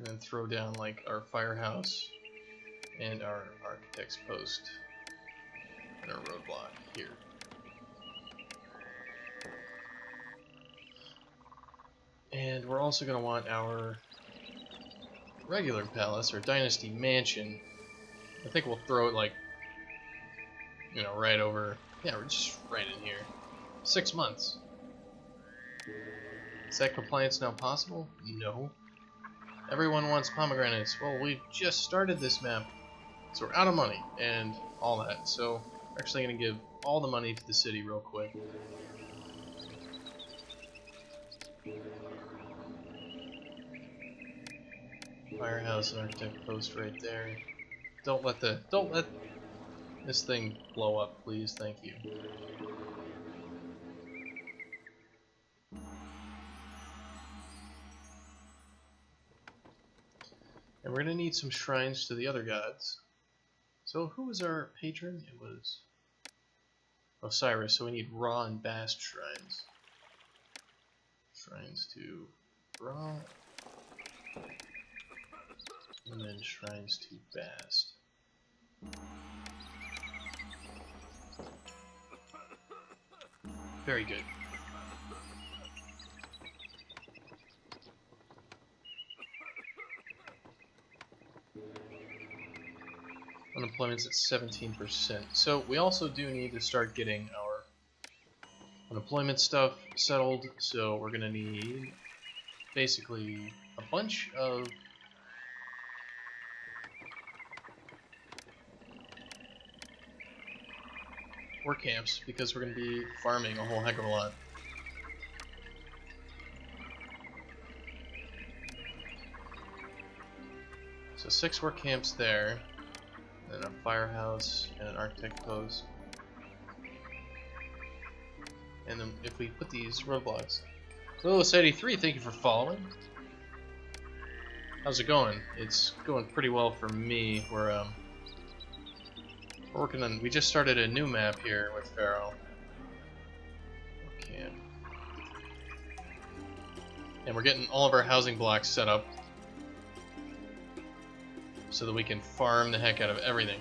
and then throw down like our firehouse and our architect's post and our roadblock here. And we're also going to want our regular palace, or dynasty mansion. I think we'll throw it like, you know, right over, yeah, we're just right in here. 6 months. Is that compliance now possible? No. Everyone wants pomegranates. Well, we just started this map, so we're out of money and all that. So we're actually going to give all the money to the city real quick. Firehouse and architect post right there. Don't let this thing blow up, please. Thank you. And we're gonna need some shrines to the other gods. So who was our patron? It was Osiris. So we need Ra and Bast shrines. Shrines to Ra. And then shrines to Bast. Very good. Unemployment's at 17%. So we also do need to start getting our unemployment stuff settled. So we're gonna need basically a bunch of work camps, because we're going to be farming a whole heck of a lot. So 6 work camps there, and a firehouse and an architect post. And then if we put these roadblocks. Lewis83, thank you for following. How's it going? It's going pretty well for me. We're working on. We just started a new map here with Pharaoh. Okay. And we're getting all of our housing blocks set up so that we can farm the heck out of everything.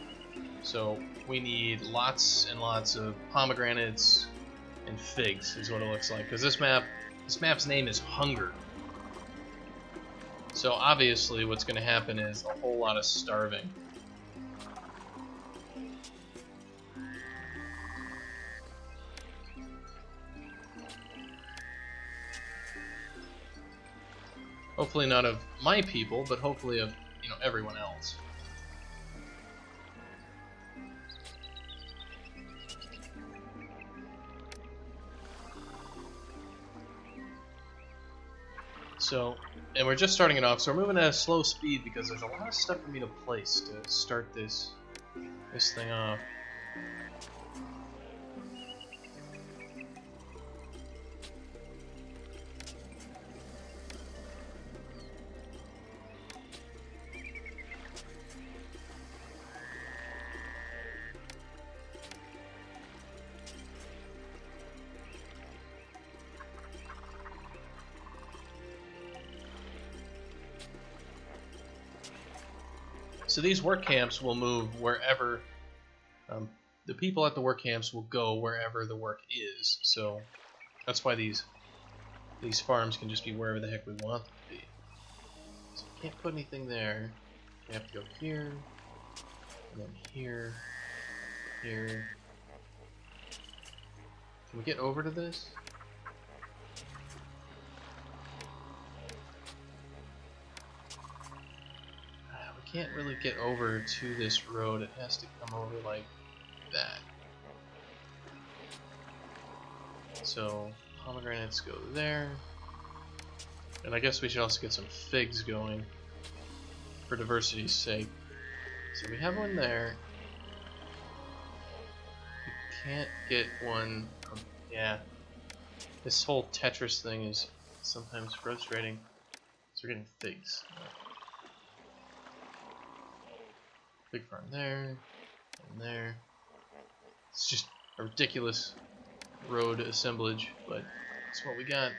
So we need lots and lots of pomegranates and figs, is what it looks like. Because this map's name is Hunger. So obviously, what's going to happen is a whole lot of starving. Hopefully not of my people, but hopefully of, you know, everyone else. So, and we're just starting it off, so we're moving at a slow speed because there's a lot of stuff for me to place to start this thing off. So these work camps will move wherever, the people at the work camps will go wherever the work is. So that's why these farms can just be wherever the heck we want them to be. So we can't put anything there. We have to go here, and then here, here. Can we get over to this? Can't really get over to this road. It has to come over like that. So pomegranates go there, and I guess we should also get some figs going for diversity's sake. So we have one there. We can't get one. Yeah, this whole Tetris thing is sometimes frustrating. So we're getting figs. Big farm there, and there. It's just a ridiculous road assemblage, but it's what we got.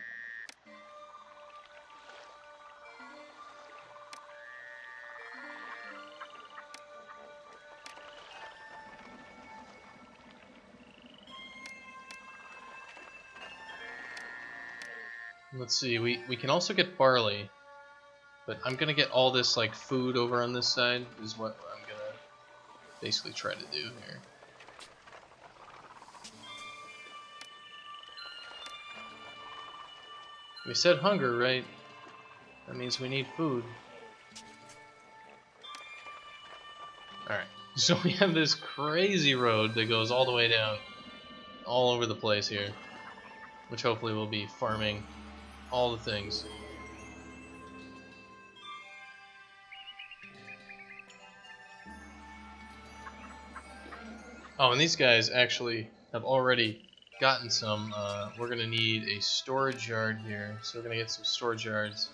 Let's see, we can also get barley, but I'm gonna get all this like food over on this side is what I'm gonna basically try to do here. We said hunger, right? That means we need food. Alright, so we have this crazy road that goes all the way down, all over the place here, which hopefully will be farming all the things. Oh, and these guys actually have already gotten some. We're going to need a storage yard here, so we're going to get some storage yards.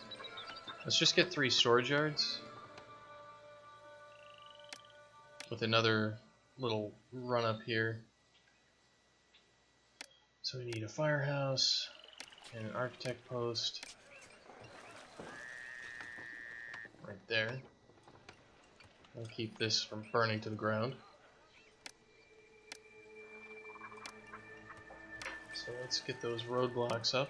Let's just get 3 storage yards with another little run up here. So we need a firehouse and an architect post right there. We'll keep this from burning to the ground. So let's get those roadblocks up.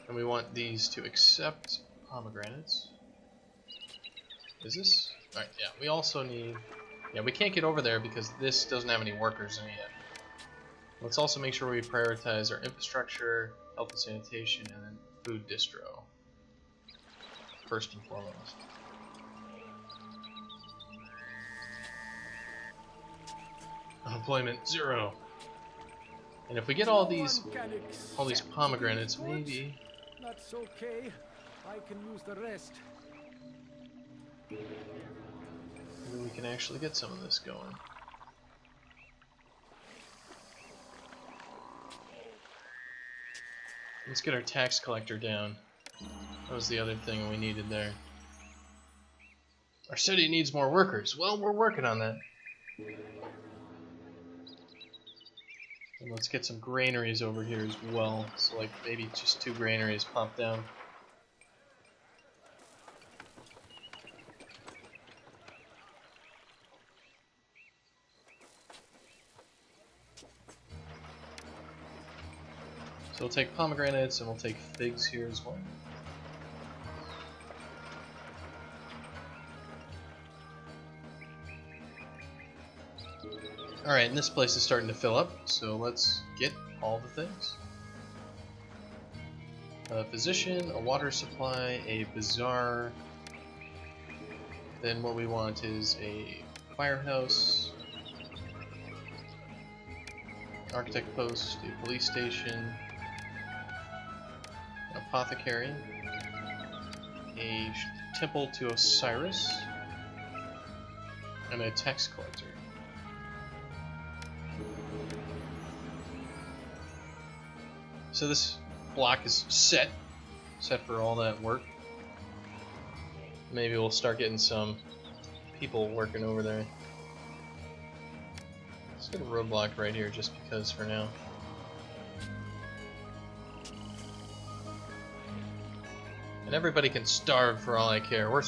And we want these to accept pomegranates. Is this? Alright, yeah, we also need... Yeah, we can't get over there because this doesn't have any workers in it yet. Let's also make sure we prioritize our infrastructure, health and sanitation, and then food distro. First and foremost. Unemployment 0. And if we get all these pomegranates, maybe. That's okay. I can use the rest. Maybe we can actually get some of this going. Let's get our tax collector down. That was the other thing we needed there. Our city needs more workers. Well, we're working on that. And let's get some granaries over here as well. So like maybe just 2 granaries pop down. So we'll take pomegranates and we'll take figs here as well. Alright, and this place is starting to fill up, so let's get all the things. A physician, a water supply, a bazaar. Then what we want is a firehouse, architect post, a police station, an apothecary, a temple to Osiris, and a tax collector. So this block is set for all that work. Maybe we'll start getting some people working over there. Let's get a roadblock right here just because for now. And everybody can starve for all I care. We're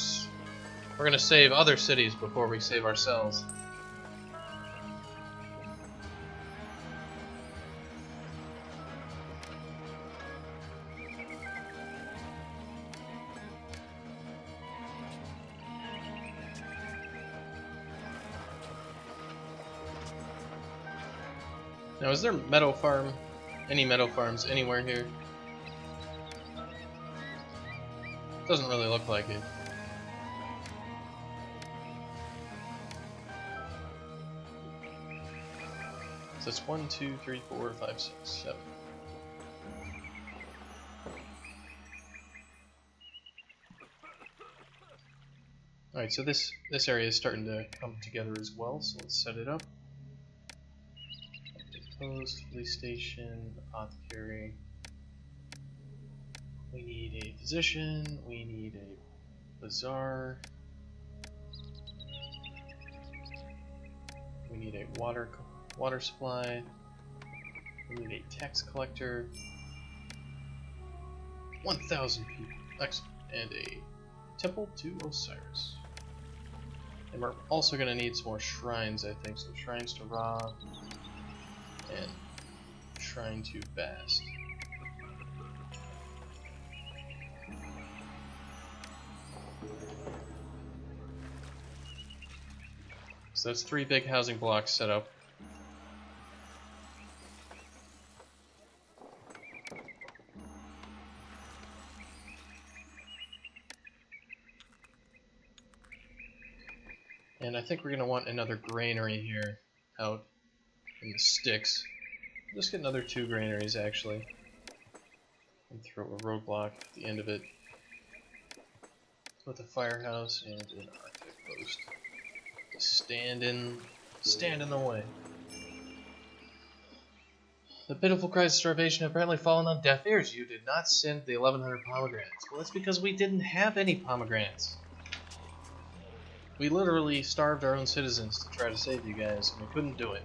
gonna save other cities before we save ourselves. Now, is there meadow farm? Any meadow farms anywhere here? Doesn't really look like it. So it's 1, 2, 3, 4, 5, 6, 7. Alright, so this area is starting to come together as well, so let's set it up. Post, police station, apothecary. We need a physician, we need a bazaar. We need a water supply. We need a tax collector. 1,000 people. Excellent. And a temple to Osiris. And we're also going to need some more shrines, I think. So shrines to Ra. And trying to best. So that's 3 big housing blocks set up. And I think we're going to want another granary here out in the sticks. Just get another 2 granaries actually. And throw a roadblock at the end of it. With a firehouse and an Arctic post. To stand in the way. The pitiful cries of starvation have apparently fallen on deaf ears. You did not send the 1100 pomegranates. Well, that's because we didn't have any pomegranates. We literally starved our own citizens to try to save you guys, and we couldn't do it.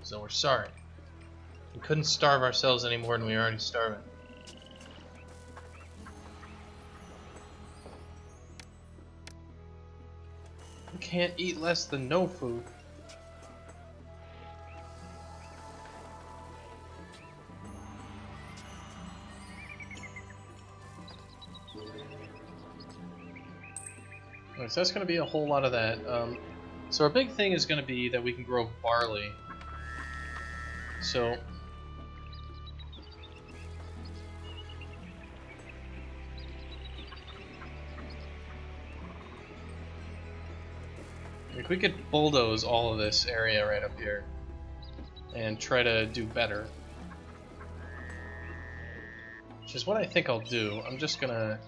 So we're sorry. We couldn't starve ourselves any more than we were already starving. We can't eat less than no food. Right, so that's going to be a whole lot of that. So our big thing is going to be that we can grow barley. So if we could bulldoze all of this area right up here and try to do better, which is what I think I'll do. I'm just gonna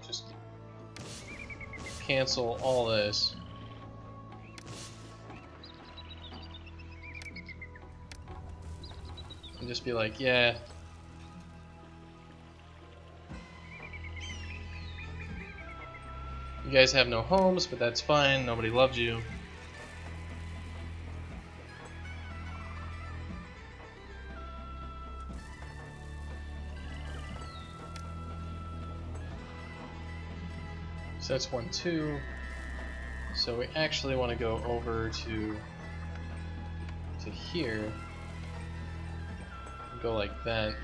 cancel all this. And just be like, yeah. You guys have no homes, but that's fine. Nobody loved you. So that's 1, 2. So we actually want to go over to here. Go like that.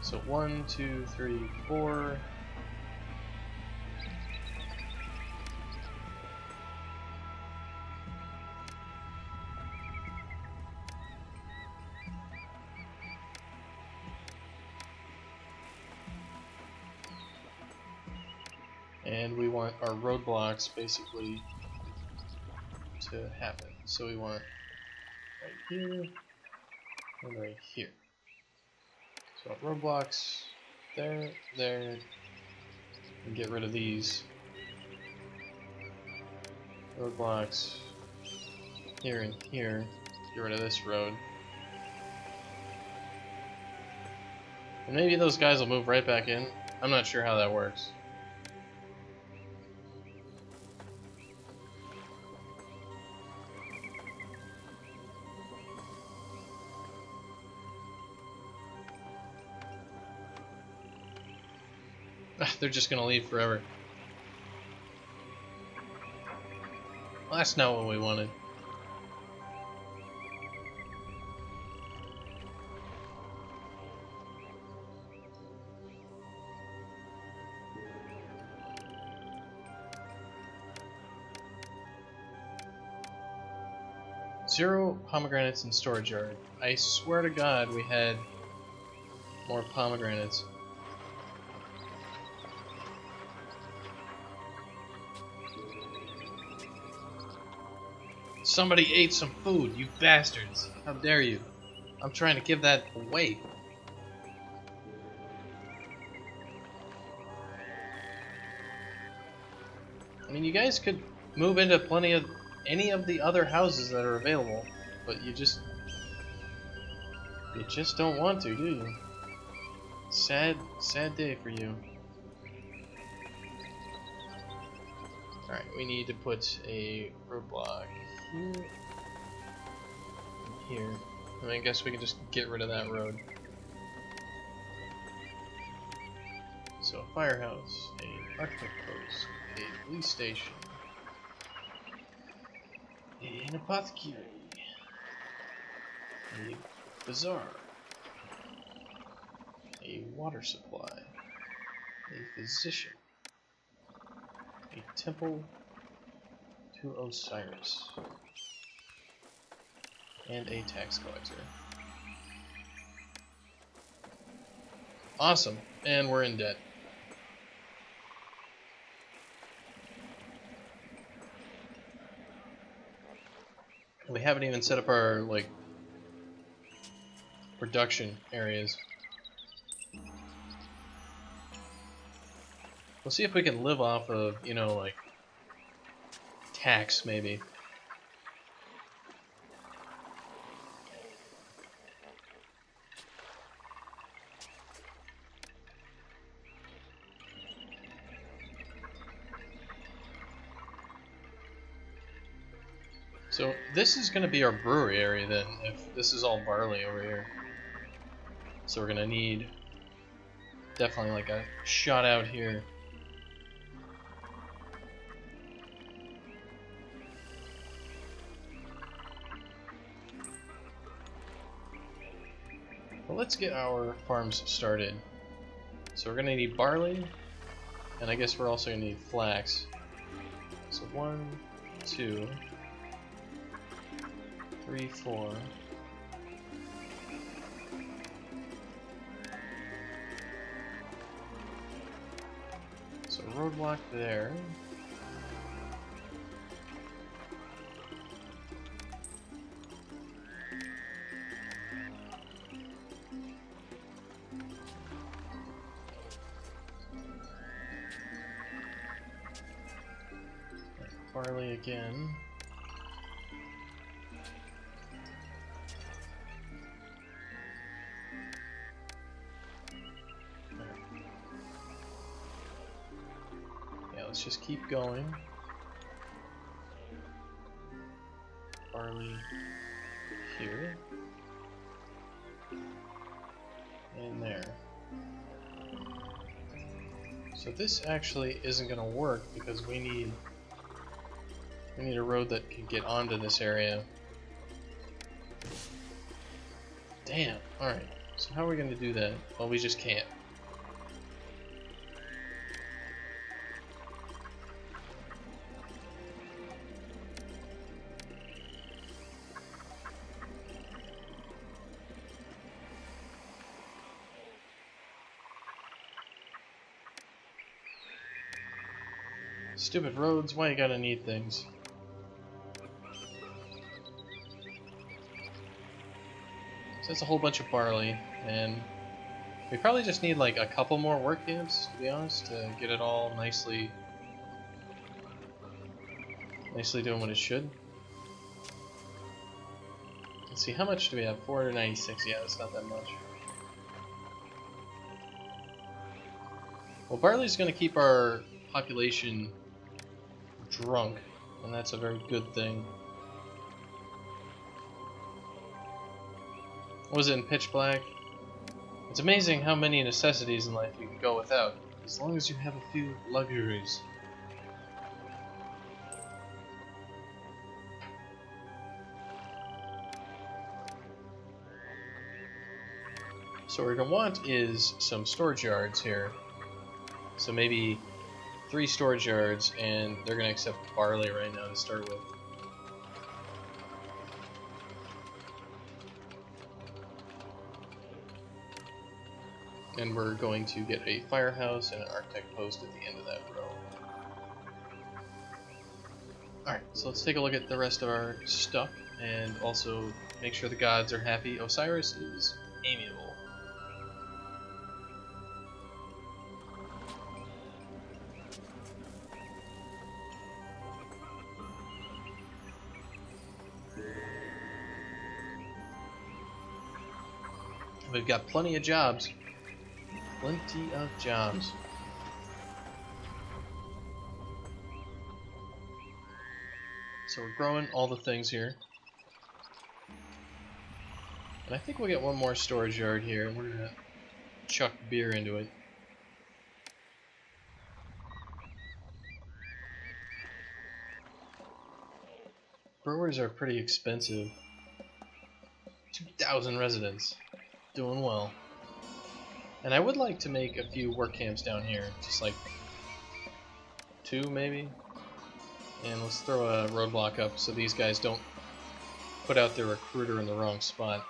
So 1, 2, 3, 4. And we want our roadblocks basically to happen. So we want right here and right here. So roadblocks there, there, and get rid of these. Roadblocks here and here. Get rid of this road. And maybe those guys will move right back in. I'm not sure how that works. They're just gonna leave forever. Well, that's not what we wanted. Zero pomegranates in storage yard. I swear to God we had more pomegranates. Somebody ate some food, you bastards. How dare you? I'm trying to give that away. I mean, you guys could move into any of the other houses that are available, but you just don't want to, do you? Sad day for you. Alright, we need to put a roadblock here and here. I mean, I guess we can just get rid of that road. So a firehouse, a architect post, a police station, an apothecary, a bazaar, a water supply, a physician, a temple to Osiris, and a tax collector. Awesome, and we're in debt. We haven't even set up our, like, production areas. We'll see if we can live off of, you know, like, tax, maybe. So this is going to be our brewery area then, if this is all barley over here. So we're going to need definitely like a shot out here. Well, let's get our farms started. So we're going to need barley, and I guess we're also going to need flax. So 1, 2, 3, 4. So roadblock there. Barley again. Let's just keep going. Barley here. And there. So this actually isn't going to work because we need a road that can get onto this area. Damn. Alright. So how are we going to do that? Well, we just can't. Stupid roads, why you gotta need things? So that's a whole bunch of barley, and we probably just need like a couple more work camps, to be honest, to get it all nicely doing what it should. Let's see, how much do we have? 496, yeah, that's not that much. Well, barley's gonna keep our population drunk, and that's a very good thing. Was it in pitch black? It's amazing how many necessities in life you can go without, as long as you have a few luxuries. So what we're going to want is some storage yards here. So maybe 3 storage yards, and they're going to accept barley right now to start with. And we're going to get a firehouse and an architect post at the end of that row. Alright, so let's take a look at the rest of our stuff, and also make sure the gods are happy. Osiris is amiable. We've got plenty of jobs. Plenty of jobs. So we're growing all the things here. And I think we'll get one more storage yard here, and we're gonna chuck beer into it. Brewers are pretty expensive. 2,000 residents. Doing well. And I would like to make a few work camps down here. Just like 2 maybe. And let's throw a roadblock up so these guys don't put out their recruiter in the wrong spot.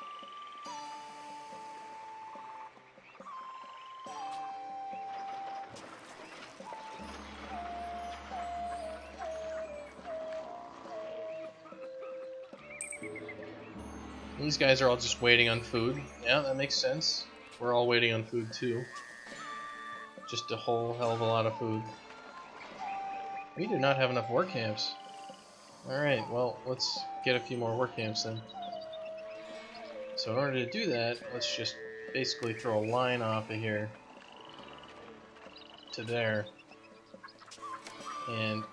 These guys are all just waiting on food. Yeah, that makes sense. We're all waiting on food too. Just a whole hell of a lot of food. We do not have enough work camps. Alright, well, let's get a few more work camps then. So in order to do that, let's just basically throw a line off of here to there. And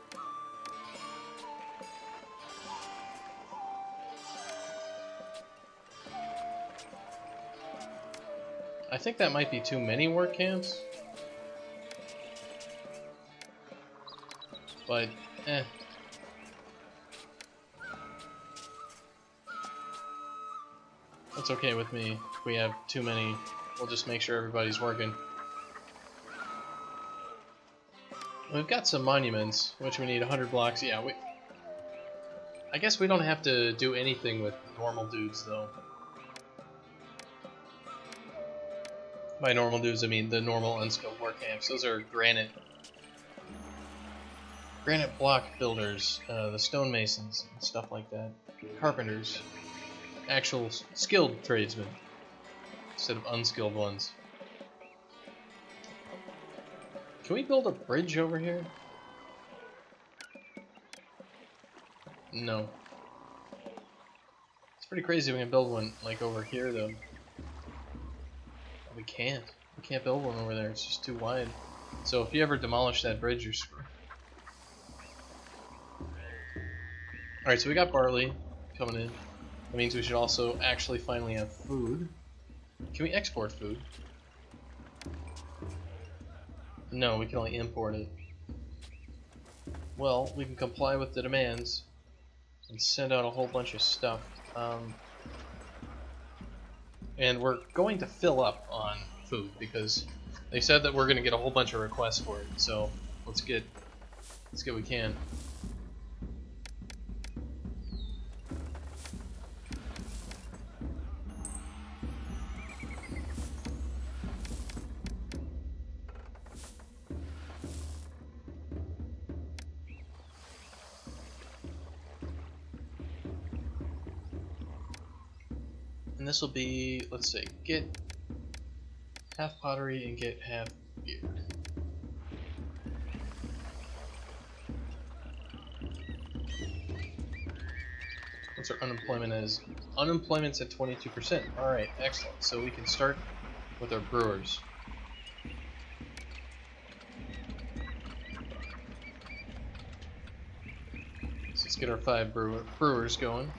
I think that might be too many work camps. But, that's okay with me. If we have too many, we'll just make sure everybody's working. We've got some monuments, which we need 100 blocks. Yeah, I guess we don't have to do anything with normal dudes, though. By normal dudes, I mean the normal unskilled work camps. Those are granite block builders, the stonemasons, and stuff like that. Carpenters. Actual skilled tradesmen, instead of unskilled ones. Can we build a bridge over here? No. It's pretty crazy we can build one, like, over here, though. We can't. We can't build one over there. It's just too wide. So if you ever demolish that bridge, you're screwed. Alright, so we got barley coming in. That means we should also actually finally have food. Can we export food? No, we can only import it. Well, we can comply with the demands and send out a whole bunch of stuff. And we're going to fill up on food because they said that we're going to get a whole bunch of requests for it. So let's get what we can. And this will be, let's see, get half pottery and get half beer. What's our unemployment is? Unemployment's at 22%. Alright, excellent. So we can start with our brewers. So let's get our 5 brewers going.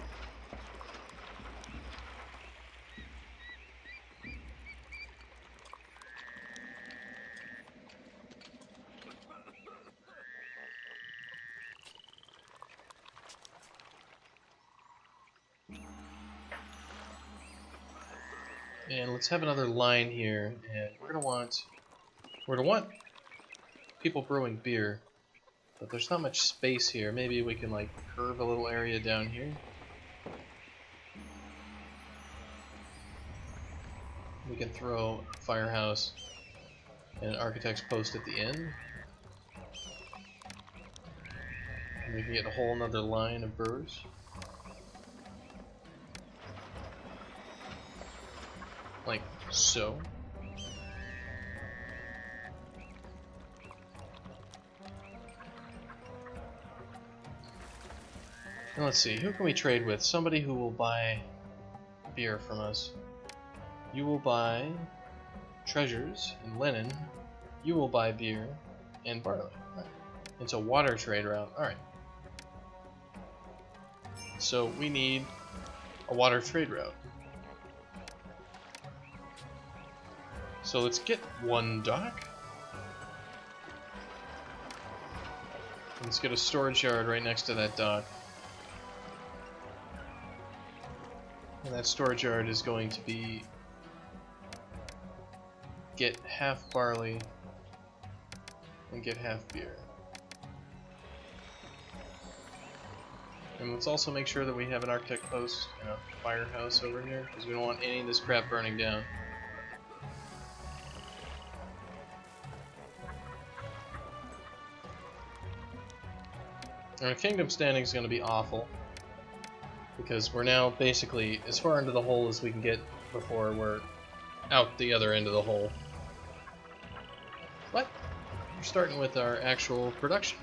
And let's have another line here, and we're gonna want people brewing beer, but there's not much space here. Maybe we can like curve a little area down here. We can throw a firehouse and an architect's post at the end. And we can get a whole another line of brewers. Like so. And let's see, who can we trade with? Somebody who will buy beer from us. You will buy treasures and linen. You will buy beer and barley. Right. It's a water trade route. Alright. So we need a water trade route. So let's get one dock. Let's get a storage yard right next to that dock. And that storage yard is going to be get half barley and get half beer. And let's also make sure that we have an architect post and a firehouse over here, because we don't want any of this crap burning down. Our kingdom standing is going to be awful, because we're now basically as far into the hole as we can get before we're out the other end of the hole. But we're starting with our actual production.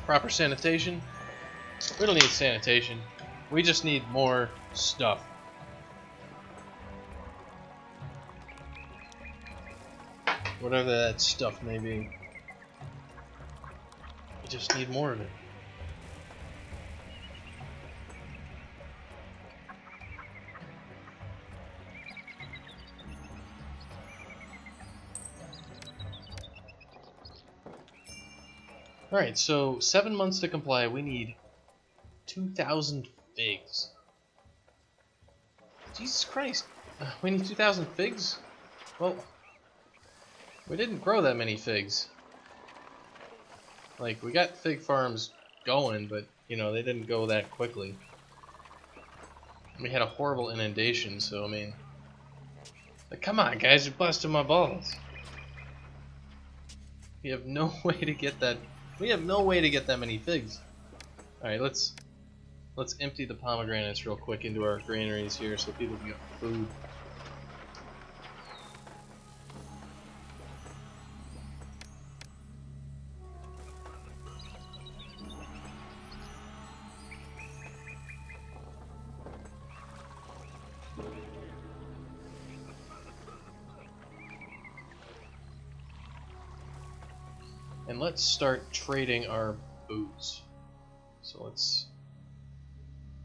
Proper sanitation. We don't need sanitation. We just need more stuff. Whatever that stuff may be. We just need more of it. Alright, so 7 months to comply. We need 2,000 figs. Jesus Christ. We need 2,000 figs? Well, we didn't grow that many figs. Like, we got fig farms going, but, you know, they didn't go that quickly. We had a horrible inundation, so, I mean... Like, come on, guys, you're busting my balls. We have no way to get that... We have no way to get that many figs. Alright, let's empty the pomegranates real quick into our granaries here so people can get food. And let's start trading our booze. So let's...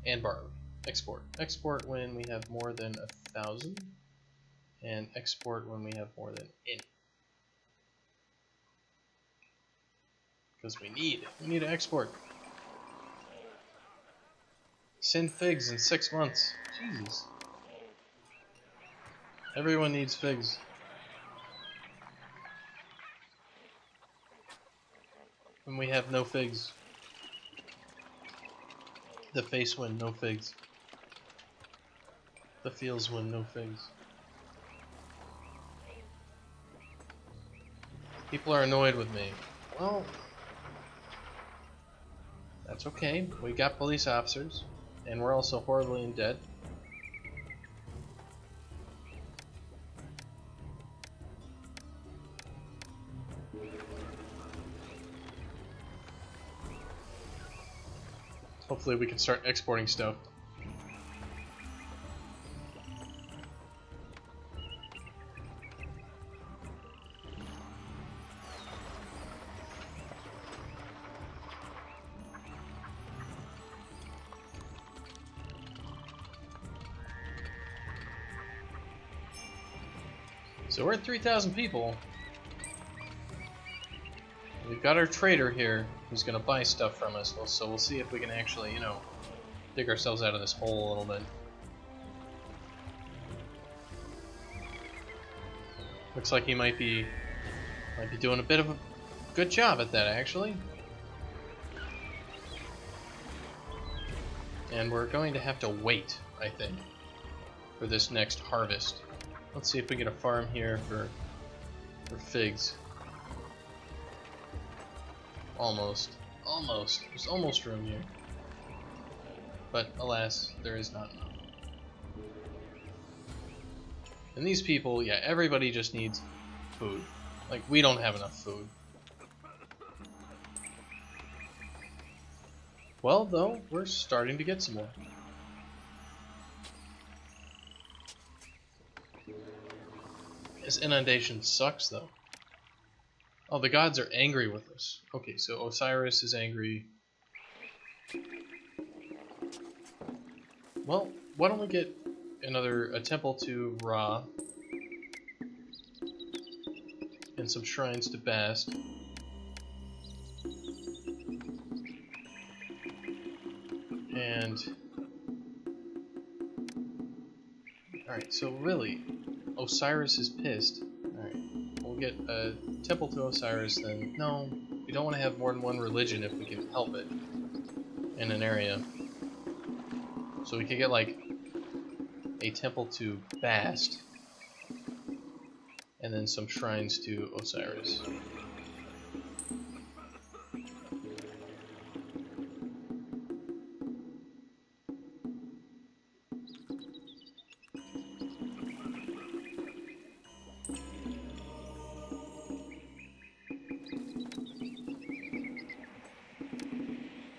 And barley. Export. Export when we have more than 1,000. And export when we have more than any. Because we need to export. Send figs in 6 months. Jesus. Everyone needs figs. And we have no figs. The face win, no figs. The fields win, no figs. People are annoyed with me. Well, that's okay. We got police officers, and we're also horribly in debt. Hopefully we can start exporting stuff. So we're at 3,000 people. We've got our trader here who's going to buy stuff from us, so we'll see if we can actually, you know, dig ourselves out of this hole a little bit. Looks like he might be doing a bit of a good job at that, actually. And we're going to have to wait, I think, for this next harvest. Let's see if we get a farm here for figs. Almost. There's almost room here. But alas, there is not enough. And these people, yeah, everybody just needs food. Like, we don't have enough food. Well, though, we're starting to get some more. This inundation sucks, though. Oh, the gods are angry with us. Okay, so Osiris is angry. Well, why don't we get a temple to Ra, and some shrines to Bast. And alright, so really, Osiris is pissed. Alright, we'll get a temple to Osiris then. No, we don't want to have more than one religion if we can help it in an area. So we could get like a temple to Bast, and then some shrines to Osiris.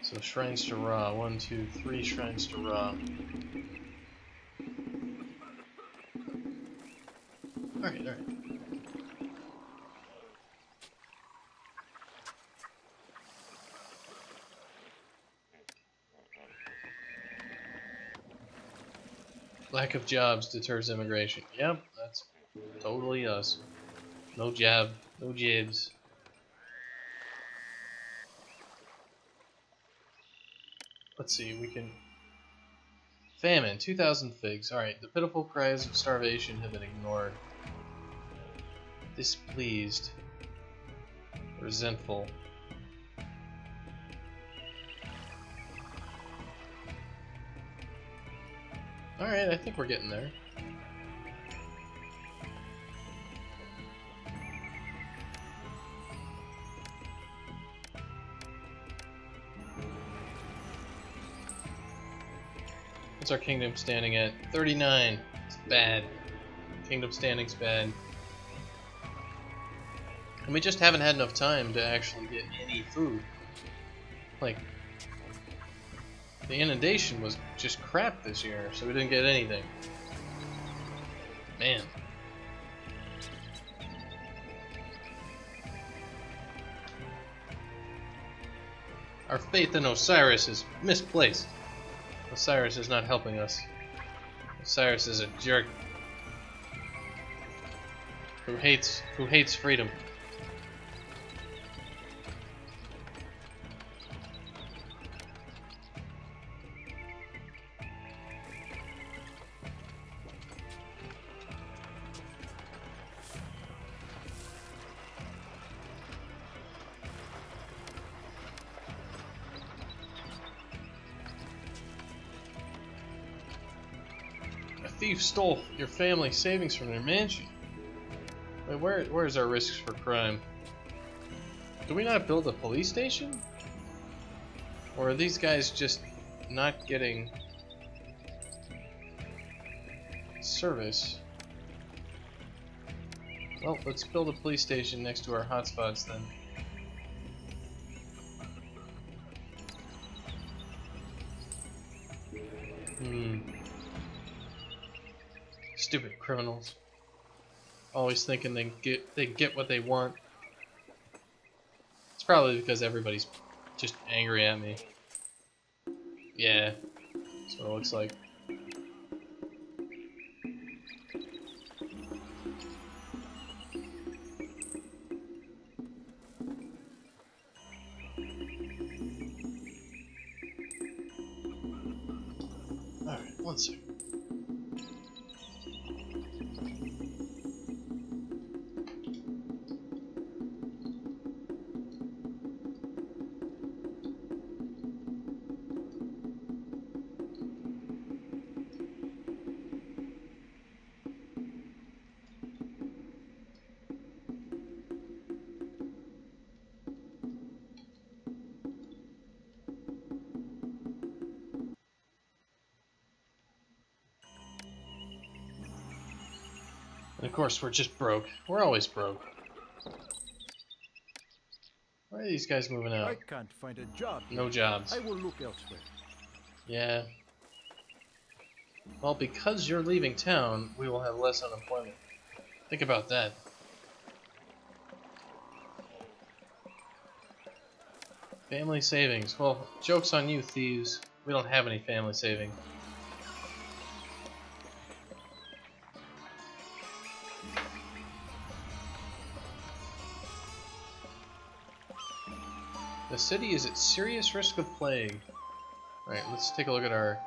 So shrines to Ra, 1, 2, 3 shrines to Ra. Alright. Lack of jobs deters immigration. Yep, that's totally us. No job, no jibs. Let's see, we can... Famine, 2,000 figs. Alright, the pitiful cries of starvation have been ignored. Displeased. Resentful. Alright, I think we're getting there. What's our kingdom standing at? 39. It's bad. Kingdom standing's bad. And we just haven't had enough time to actually get any food. Like, the inundation was just crap this year, so we didn't get anything. Man. Our faith in Osiris is misplaced. Osiris is not helping us. Osiris is a jerk who hates freedom. A thief stole your family's savings from their mansion. Wait, where's our risks for crime? Do we not build a police station? Or are these guys just not getting service? Well, let's build a police station next to our hotspots then. Stupid criminals. Always thinking they get what they want. It's probably because everybody's just angry at me. Yeah, that's what it looks like. Alright, one second. And of course, we're just broke. We're always broke. Why are these guys moving out? I can't find a job. No jobs. I will look elsewhere. Yeah. Well, because you're leaving town, we will have less unemployment. Think about that. Family savings. Well, joke's on you, thieves. We don't have any family saving. The city is at serious risk of plague. Alright, let's take a look at our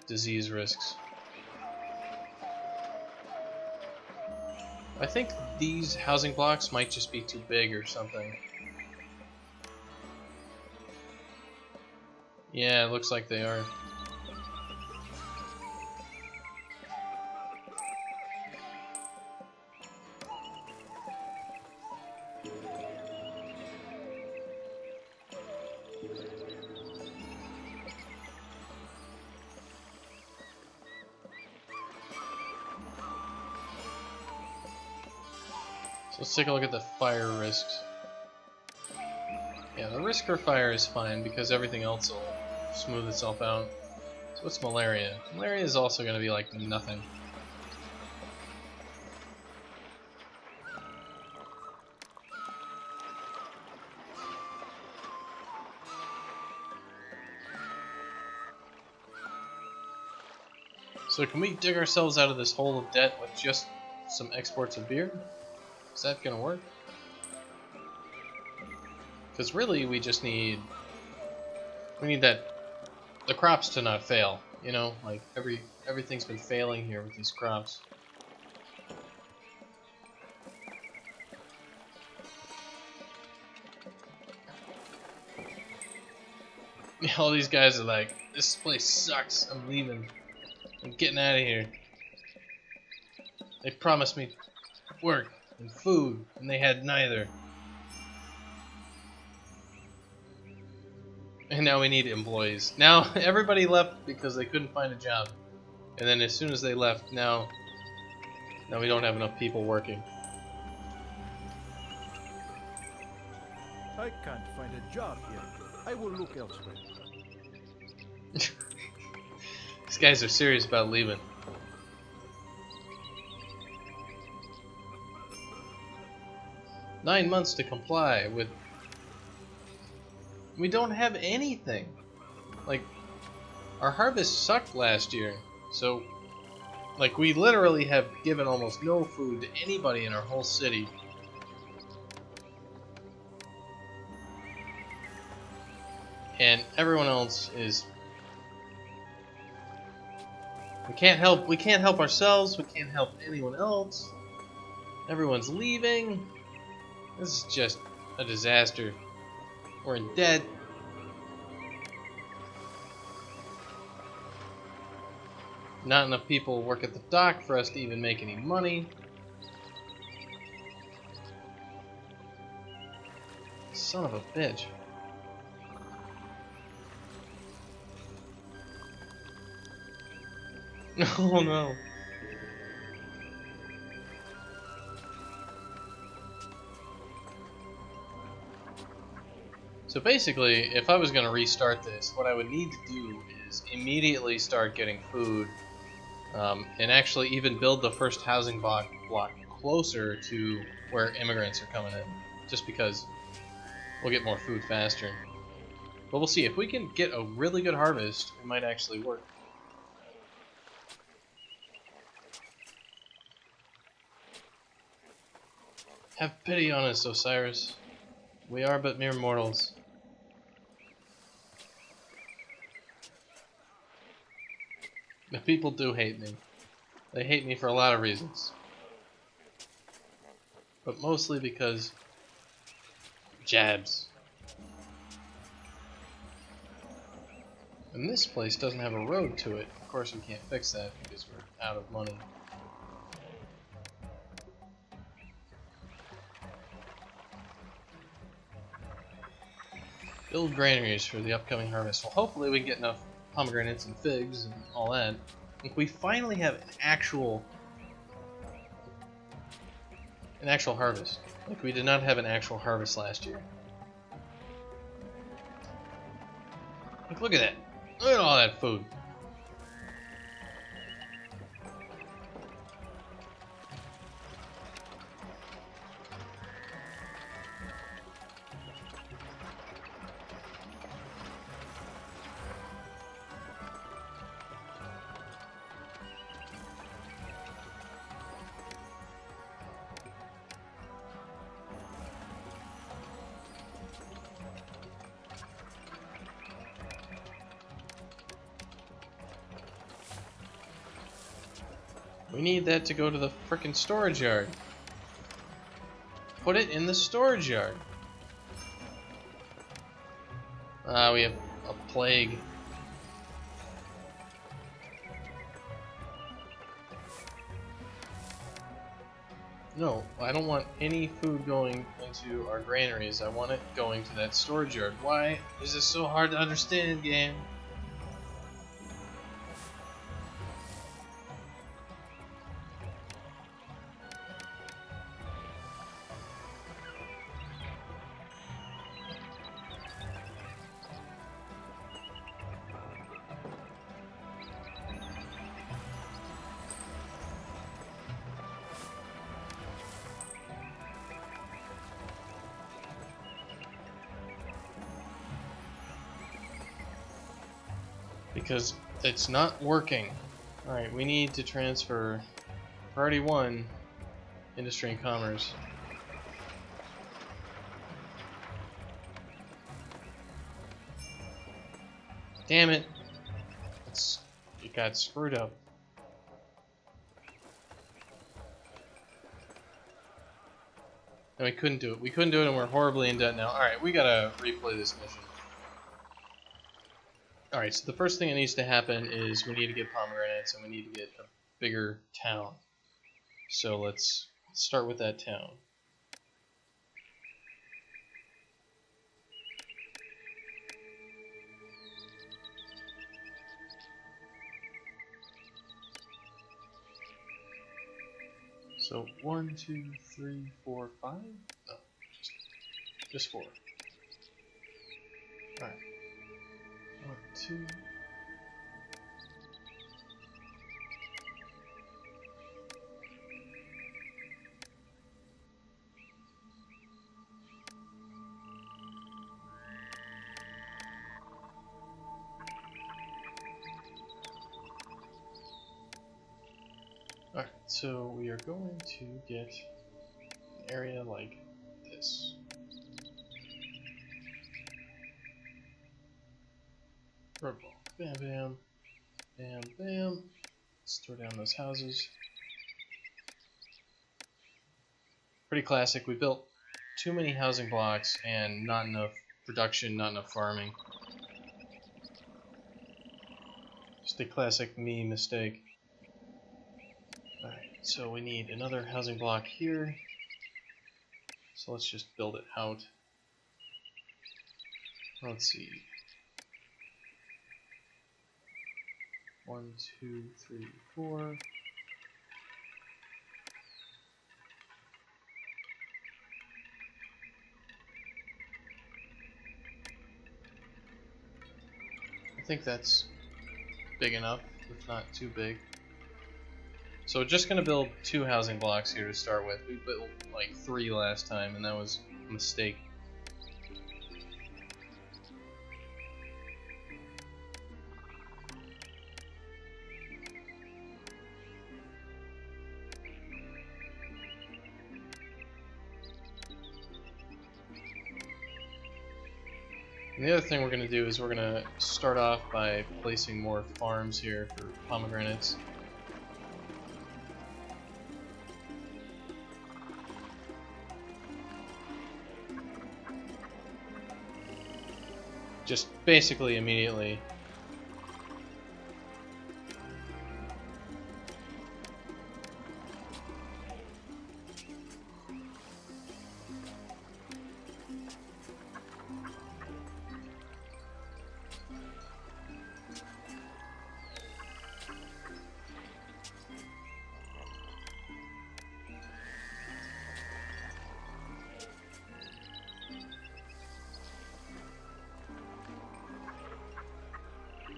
disease risks. I think these housing blocks might just be too big or something. Yeah, it looks like they are. So let's take a look at the fire risks. Yeah, the risk for fire is fine because everything else will smooth itself out. So what's malaria? Malaria is also going to be like nothing. So can we dig ourselves out of this hole of debt with just some exports of beer? Is that going to work? Because really we just need... We need the crops to not fail, you know? Like everything's been failing here with these crops. All these guys are like, this place sucks, I'm leaving. I'm getting out of here. They promised me work and food, and they had neither. And now we need employees. Now everybody left because they couldn't find a job. And then as soon as they left, now we don't have enough people working. I can't find a job here. I will look elsewhere. These guys are serious about leaving. "9 months to comply with..." We don't have anything. Like, our harvest sucked last year, so like we literally have given almost no food to anybody in our whole city. And everyone else is... We can't help ourselves, we can't help anyone else. Everyone's leaving. This is just a disaster. We're in debt. Not enough people work at the dock for us to even make any money. Son of a bitch. Oh no. So basically, if I was going to restart this, what I would need to do is immediately start getting food, and actually even build the first housing block closer to where immigrants are coming in, just because we'll get more food faster. But we'll see, if we can get a really good harvest, it might actually work. Have pity on us, Osiris. We are but mere mortals. The people do hate me. They hate me for a lot of reasons. But mostly because... jabs. And this place doesn't have a road to it. Of course we can't fix that because we're out of money. Build granaries for the upcoming harvest. Well, hopefully we can get enough pomegranates and figs and all that. Like, we finally have an actual harvest. Like, we did not have an actual harvest last year. Like, look at that. Look at all that food. We need that to go to the frickin' storage yard. Put it in the storage yard. Ah, we have a plague. No, I don't want any food going into our granaries. I want it going to that storage yard. Why is this so hard to understand, game? Because it's not working. Alright, we need to transfer Priority 1, Industry and Commerce. Damn it! It got screwed up. And we couldn't do it. We couldn't do it and we're horribly in debt now. Alright, we gotta replay this mission. Alright, so the first thing that needs to happen is we need to get pomegranates and we need to get a bigger town. So let's start with that town. So 1, 2, 3, 4, 5? No, just 4. Alright. 1, 2. Alright, so we are going to get an area like this. Roadblock. Bam, bam. Bam, bam. Let's throw down those houses. Pretty classic. We built too many housing blocks and not enough production, not enough farming. Just a classic me mistake. Alright, so we need another housing block here. So let's just build it out. Let's see. 1, 2, 3, 4. I think that's big enough, if not too big. So we're just going to build 2 housing blocks here to start with. We built like 3 last time and that was a mistake. And the other thing we're going to do is we're going to start off by placing more farms here for pomegranates. Just basically immediately.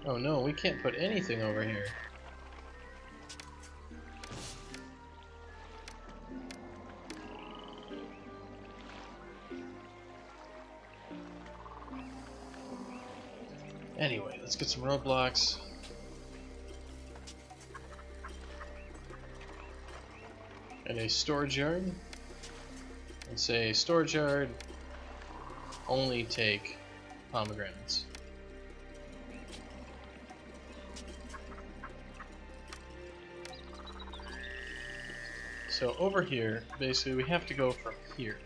Oh no, we can't put anything over here. Anyway, let's get some roadblocks. And a storage yard. And say storage yard, only take pomegranates. So over here, basically we have to go from here.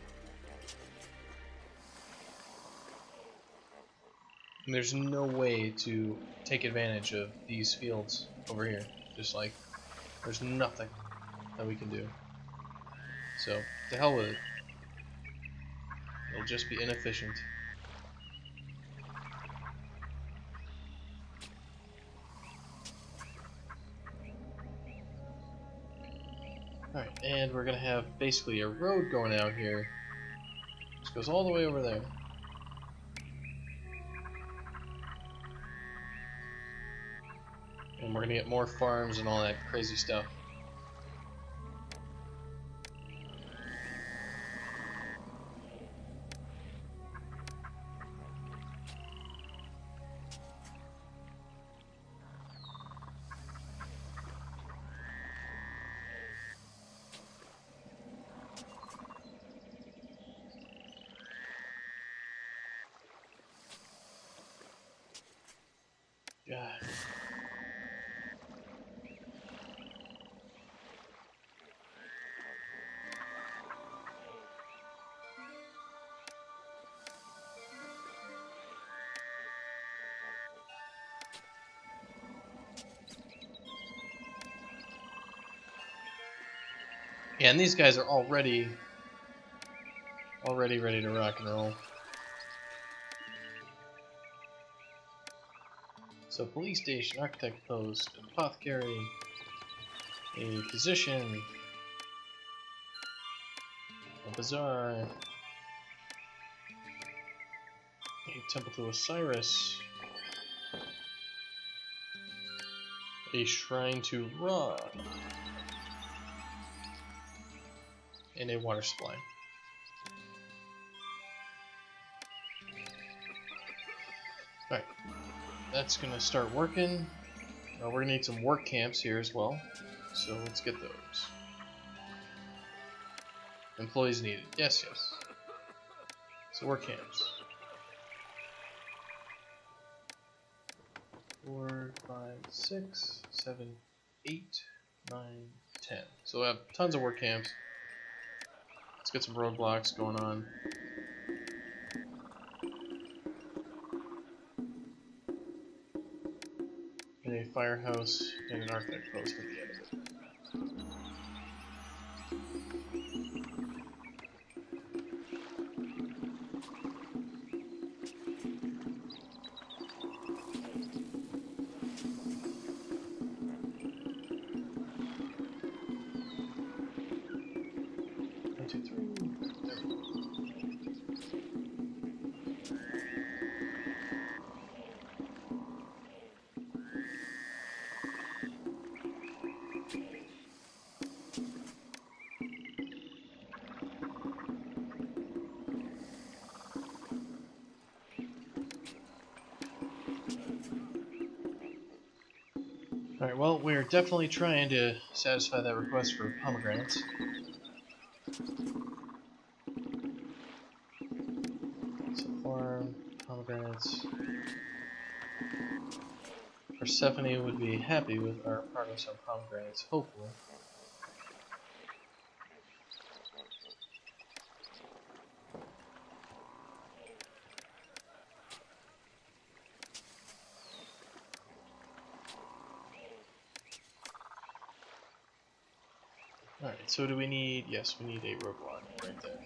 And there's no way to take advantage of these fields over here. Just like, there's nothing that we can do. So, to hell with it. It'll just be inefficient. Alright, and we're gonna have basically a road going out here. This goes all the way over there. And we're gonna get more farms and all that crazy stuff. God. Yeah, and these guys are already ready to rock and roll. So police station, architect post, apothecary, a physician, a bazaar, a temple to Osiris, a shrine to Ra, and a water supply. Alright, that's gonna start working. We're gonna need some work camps here as well, so let's get those. Employees needed. Yes, yes. So work camps. 4, 5, 6, 7, 8, 9, 10. So we have tons of work camps. Let's get some roadblocks going on. And a firehouse and an architect post at the end of it. Alright, well, we're definitely trying to satisfy that request for pomegranates. So farm, pomegranates. Persephone would be happy with our progress on pomegranates, hopefully. Alright, so do we need... Yes, we need a roadblock right there.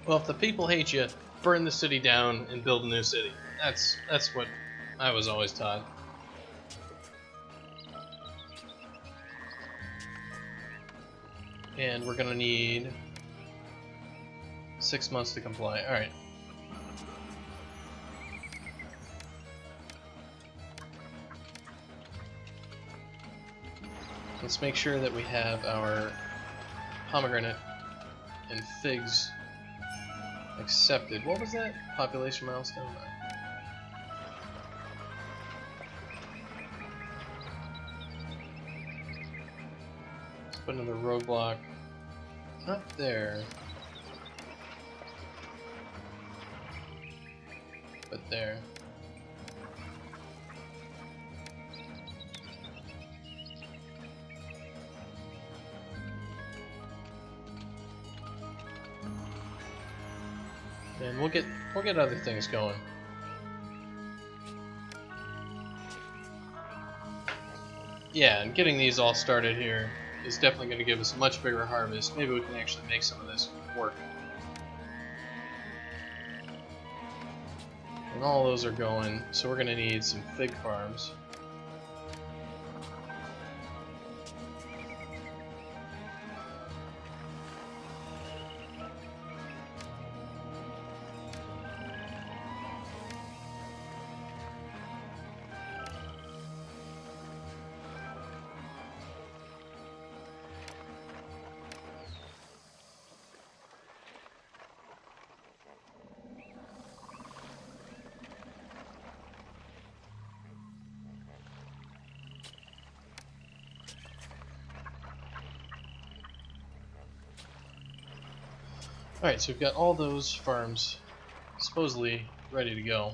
Well, if the people hate you, burn the city down and build a new city. That's what I was always taught. And we're gonna need 6 months to comply. Alright. Let's make sure that we have our pomegranate and figs accepted. What was that? Population milestone? Let's put another roadblock. Not there. But there. And we'll get other things going. Yeah, and getting these all started here is definitely going to give us a much bigger harvest. Maybe we can actually make some of this work. And all those are going, so we're going to need some fig farms. Alright, so we've got all those farms supposedly ready to go.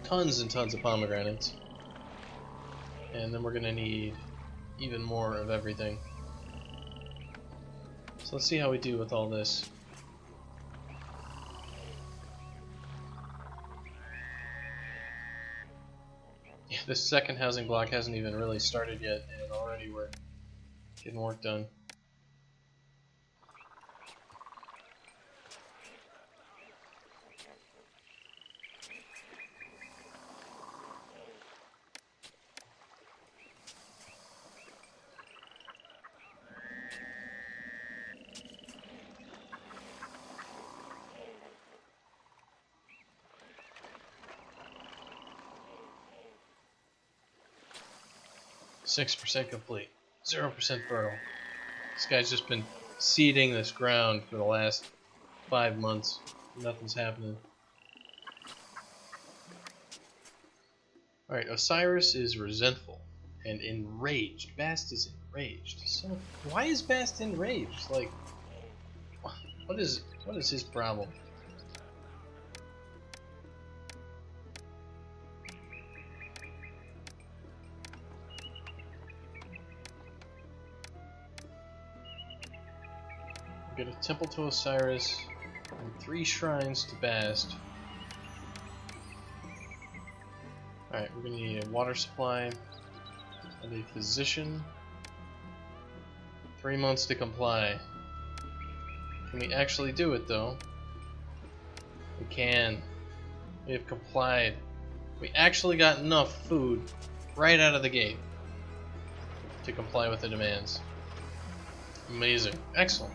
Tons and tons of pomegranates. And then we're going to need even more of everything. So let's see how we do with all this. Yeah, this second housing block hasn't even really started yet, and already we're getting work done. %6 complete, 0% fertile. This guy's just been seeding this ground for the last 5 months. Nothing's happening. Alright, Osiris is resentful and enraged. Bast is enraged. So why is Bast enraged? Like, what is his problem? We get a temple to Osiris and 3 shrines to Bast. Alright, we're gonna need a water supply and a physician. 3 months to comply. Can we actually do it though? We can. We have complied. We actually got enough food right out of the gate to comply with the demands. Amazing. Excellent.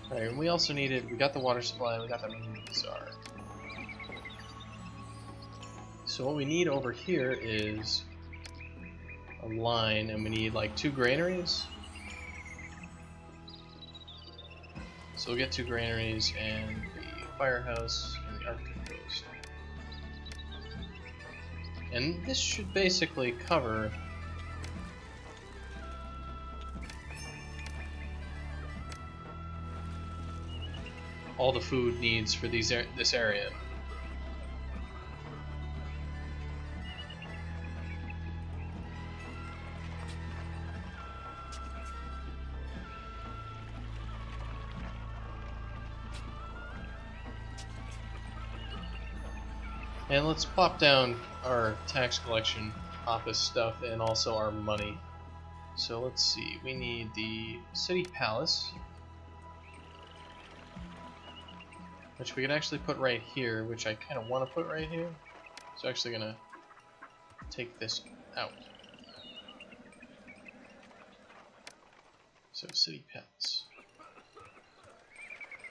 Alright, and we also needed, we got the water supply, we got the Czar. So what we need over here is a line, and we need like 2 granaries. So we'll get 2 granaries and the firehouse and the Arctic coast. And this should basically cover all the food needs for this area. And let's pop down our tax collection office stuff and also our money. So let's see, we need the city palace, which we could actually put right here, which I kind of want to put right here. So actually gonna take this out. So city palace.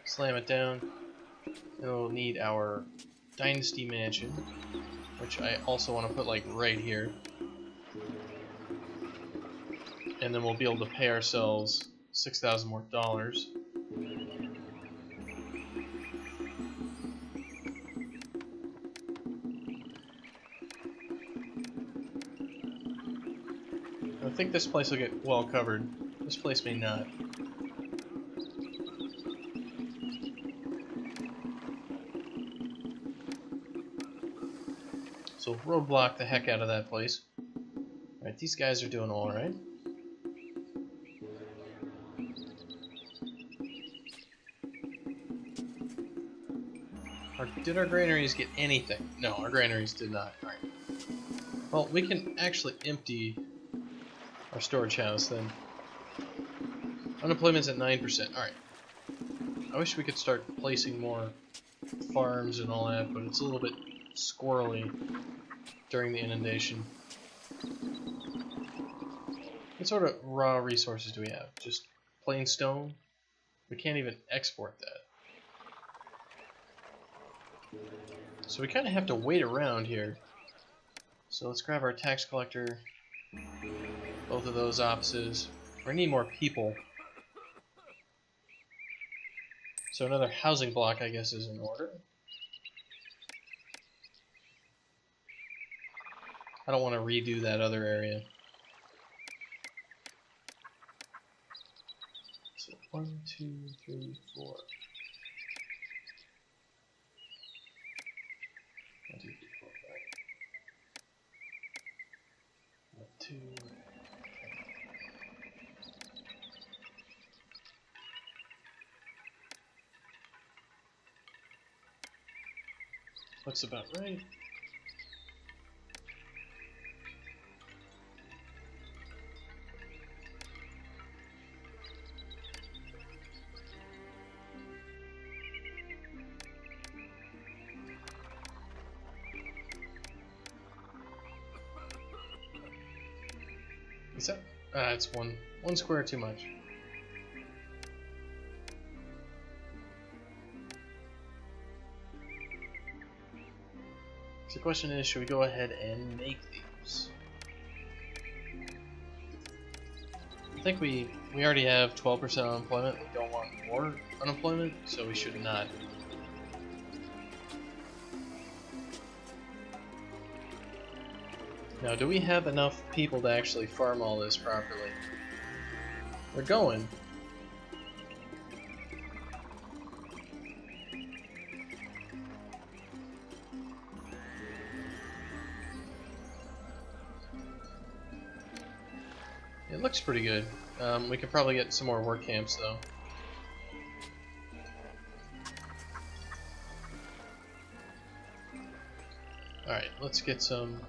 Slam it down. And we'll need our dynasty mansion, which I also want to put like right here. And then we'll be able to pay ourselves $6,000 more. I think this place will get well covered. This place may not. So roadblock the heck out of that place. Alright, these guys are doing alright. Did our granaries get anything? No, our granaries did not. Alright. Well, we can actually empty our storage house then. Unemployment's at 9%. Alright. I wish we could start placing more farms and all that, but it's a little bit squirrely during the inundation. What sort of raw resources do we have? Just plain stone? We can't even export that. So we kind of have to wait around here. So let's grab our tax collector. Both of those offices. We need more people. So another housing block, I guess, is in order. I don't want to redo that other area. So 1, 2, 3, 4. 1, 2, 3, 4, 5. 1, 2. Looks about right. Is that? It's one square too much. So the question is, should we go ahead and make these? I think we already have 12% unemployment. We don't want more unemployment, so we should not. Now, do we have enough people to actually farm all this properly? We're going. It looks pretty good. We could probably get some more work camps, though. Alright, let's get some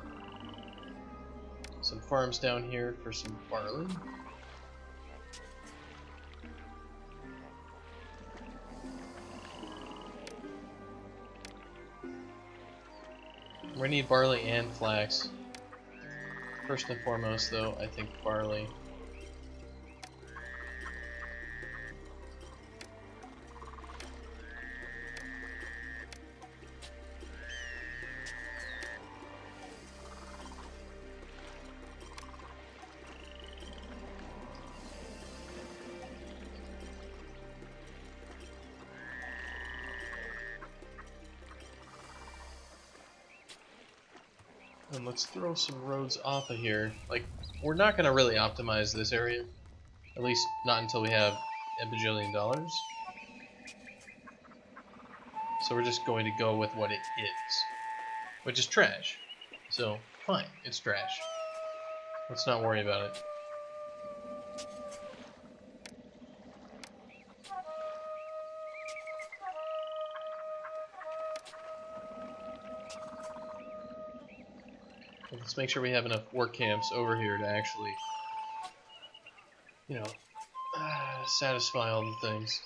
farms down here for some barley. We need barley and flax. First and foremost, though, I think barley. And let's throw some roads off of here. Like, we're not going to really optimize this area. At least not until we have a bajillion dollars. So we're just going to go with what it is. Which is trash. So, fine, it's trash. Let's not worry about it. Let's make sure we have enough work camps over here to actually, you know, satisfy all the things.